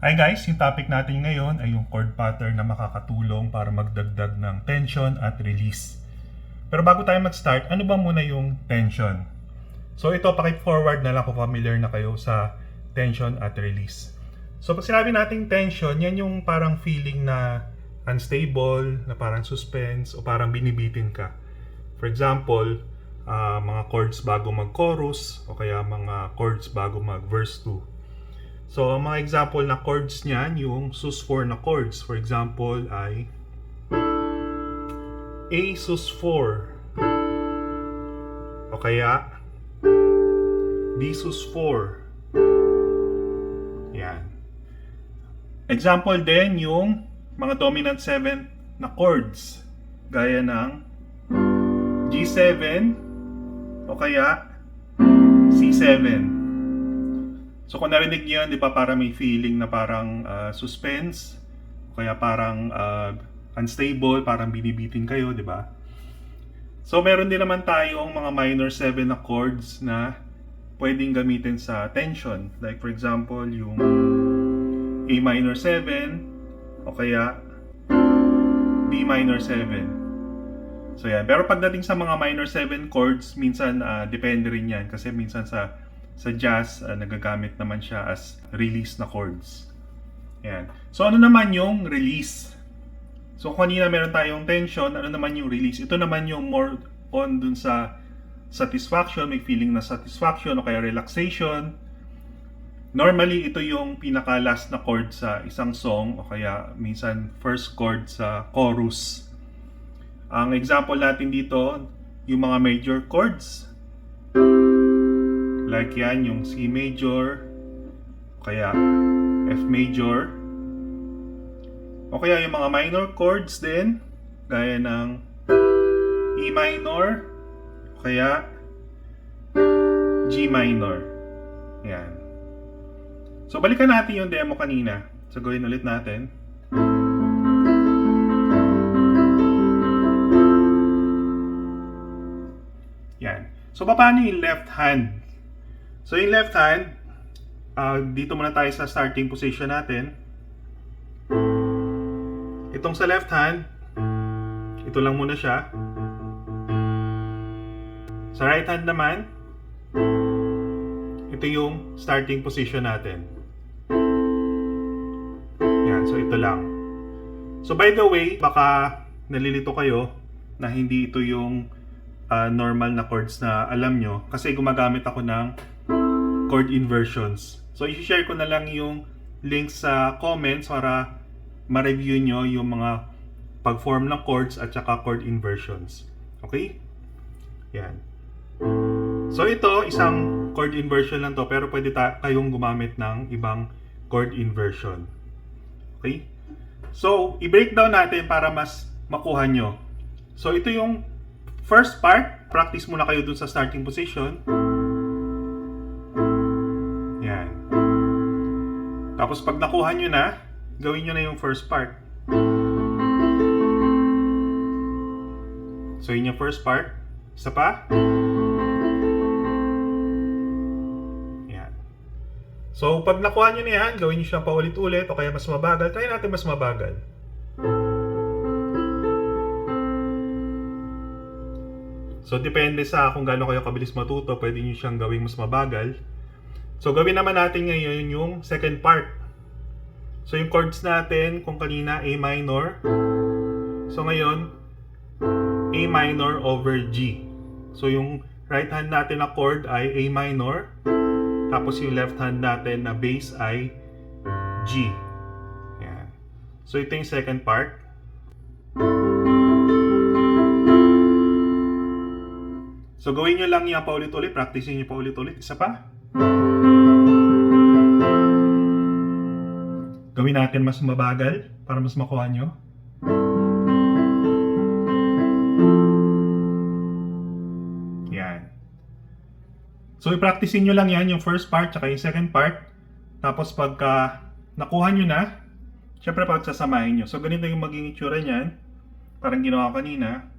Hi guys, yung topic natin ngayon ay yung chord pattern na makakatulong para magdagdag ng tension at release. Pero bago tayo mag-start, ano ba muna yung tension? So ito, paki-forward na lang kung familiar na kayo sa tension at release. So pag sinabi nating tension, yan yung parang feeling na unstable, na parang suspense, o parang binibitin ka. For example, mga chords bago mag-chorus, o kaya mga chords bago mag-verse 2. So, ang mga example na chords niyan, yung sus4 na chords. For example, ay A sus4. O kaya, D sus4. Yan. Example din yung mga dominant 7 na chords. Gaya ng G7 o kaya C7. So kung narinig niyo yun, di ba, para may feeling na parang suspense, kaya parang unstable, parang binibitin kayo, di ba? So meron din naman tayong mga minor 7 na chords na pwedeng gamitin sa tension. Like for example, yung A minor 7 o kaya B minor 7. So yan. Pero pagdating sa mga minor 7 chords, minsan depende rin yan. Kasi minsan sa jazz, nagagamit naman siya as release na chords. Yan. So ano naman yung release? So kanina meron tayong tension, ano naman yung release? Ito naman yung more on dun sa satisfaction, may feeling na satisfaction o kaya relaxation. Normally, ito yung pinaka-last na chord sa isang song o kaya minsan first chord sa chorus. Ang example natin dito, yung mga major chords. Like yan, yung C major, kaya F major, o kaya yung mga minor chords din, gaya ng E minor, o kaya G minor. Yan. So balikan natin yung demo kanina. So gawin ulit natin. Yan. So paano yung left hand? So yung left hand, dito muna tayo sa starting position natin. Itong sa left hand, ito lang muna siya. Sa right hand naman, ito yung starting position natin. Yan, so ito lang. So by the way, baka nalilito kayo na hindi ito yung normal na chords na alam nyo. Kasi gumagamit ako ng chord inversions. So, i-share ko na lang yung link sa comments para ma-review nyo yung mga pag-form ng chords at saka chord inversions. Okay? Yan. So, ito, isang chord inversion lang to, pero pwede kayong gumamit ng ibang chord inversion. Okay? So, i-breakdown natin para mas makuha nyo. So, ito yung first part. Practice muna kayo dun sa starting position. Yan. Tapos pag nakuha nyo na, gawin nyo na yung first part. So yun yung first part. Isa pa. Yan. So pag nakuha nyo na yan, gawin nyo siyang paulit-ulit o kaya mas mabagal. Try natin mas mabagal. So depende sa kung gaano kayo kabilis matuto, pwede nyo siyang gawing mas mabagal. So, gawin naman natin ngayon yung second part. So, yung chords natin, kung kanina A minor. So, ngayon, A minor over G. So, yung right hand natin na chord ay A minor. Tapos, yung left hand natin na bass ay G. Yan. So, ito yung second part. So, gawin nyo lang yan paulit-ulit. Practice nyo paulit-ulit. Isa pa. Gawin natin mas mabagal para mas makuha nyo. Yan. So, i-practice nyo lang yan, yung first part tsaka yung second part. Tapos pagka nakuha nyo na, syempre pagsasamahin nyo. So, ganito yung magiging itsura nyan. Parang ginawa kanina.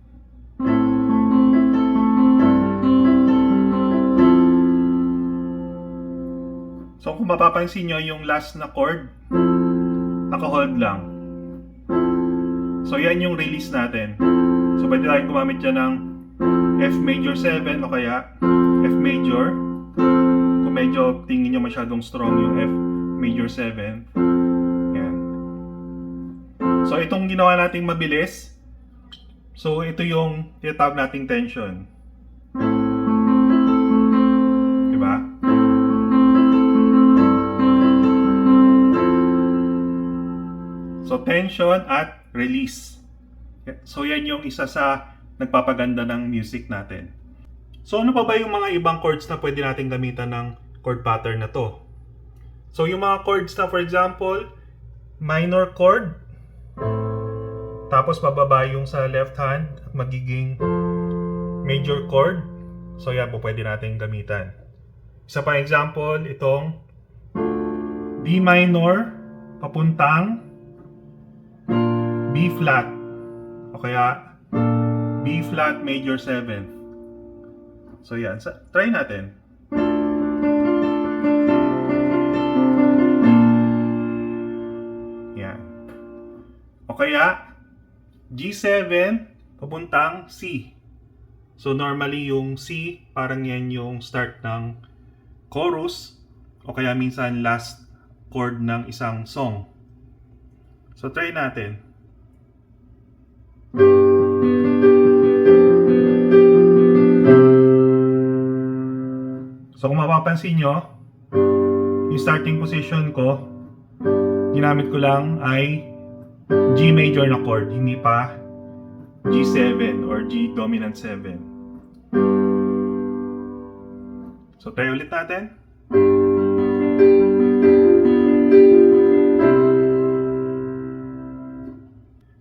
So kung mapapansin nyo yung last na chord, naka-hold lang. So yan yung release natin. So pwede tayong gumamit dyan ng F major 7 o kaya F major. Kung medyo tingin nyo masyadong strong yung F major 7. Yan. So itong ginawa nating mabilis. So ito yung tinatawag nating tension. Diba? So tension at release. So yan yung isa sa nagpapaganda ng music natin. So ano pa ba yung mga ibang chords na pwede natin gamitan ng chord pattern na to? So yung mga chords na, for example, minor chord, tapos bababa yung sa left hand at magiging major chord. So yan po pwede natin gamitan. Isa pa example, itong D minor papuntang B flat o kaya B flat major 7. So yan, try natin. Yan. O kaya G7 papuntang C. So normally yung C parang yan yung start ng chorus o kaya minsan last chord ng isang song. So try natin. So kung mapapansin nyo, yung starting position ko, ginamit ko lang ay G major na chord, hindi pa G7 or G dominant 7. So try ulit natin.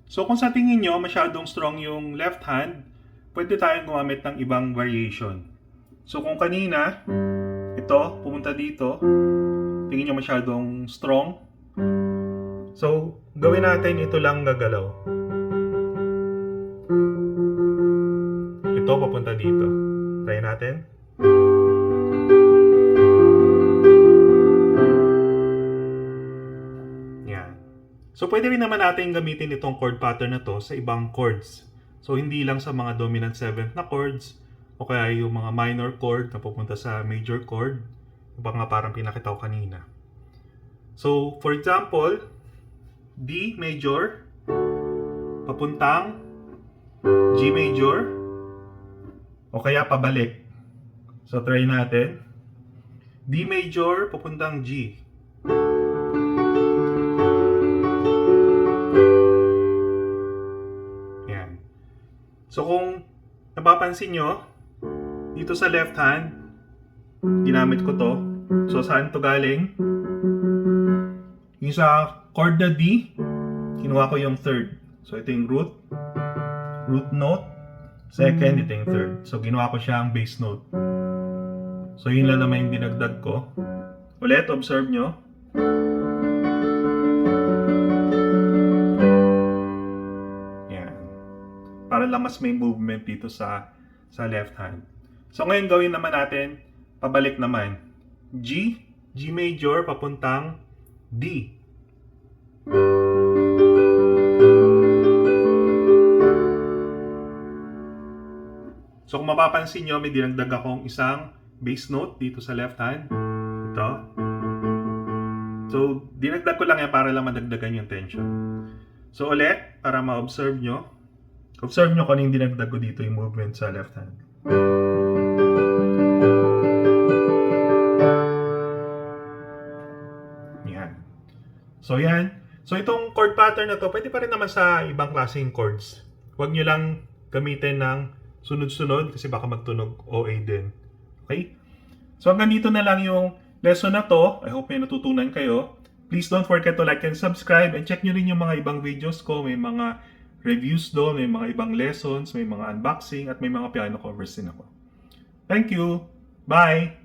So kung sa tingin nyo masyadong strong yung left hand, pwede tayong gumamit ng ibang variation. So kung kanina, ito, pumunta dito, tingin nyo masyadong strong. So, gawin natin ito lang gagalaw. Ito, papunta dito. Try natin. Yan. So, pwede rin naman natin gamitin itong chord pattern na to sa ibang chords. So, hindi lang sa mga dominant 7th na chords, o kaya yung mga minor chord na pupunta sa major chord, baka parang pinakita ko kanina. So, for example, D major papuntang G major o kaya pabalik. So, try natin. D major papuntang G. Yan. So, kung napapansin nyo, dito sa left hand, ginamit ko to. So, saan to galing? Yung sa chord na D, kinuha ko yung third. So, ito yung root note. Second, ito yung third. So, ginawa ko siyang bass note. So, yun lang naman yung dinagdag ko. Ulit, observe nyo. Yan. Para lang mas may movement dito sa left hand. So, ngayon gawin naman natin, pabalik naman. G major, papuntang D. So, kung mapapansin nyo, may dinagdag akong isang bass note dito sa left hand. Ito. So, dinagdag ko lang yan para lang madagdagan yung tension. So, ulit, para ma-observe nyo. Observe nyo kung yung dinagdag ko dito yung movement sa left hand. Yan. So, yan. So, itong chord pattern na to, pwede pa rin naman sa ibang klaseng chords. Huwag nyo lang gamitin ng sunod-sunod kasi baka magtunog OA din. Okay? So, hanggang dito na lang yung lesson na to. I hope may natutunan kayo. Please don't forget to like and subscribe and check nyo rin yung mga ibang videos ko. May mga reviews doon, may mga ibang lessons, may mga unboxing, at may mga piano covers din ako. Thank you! Bye!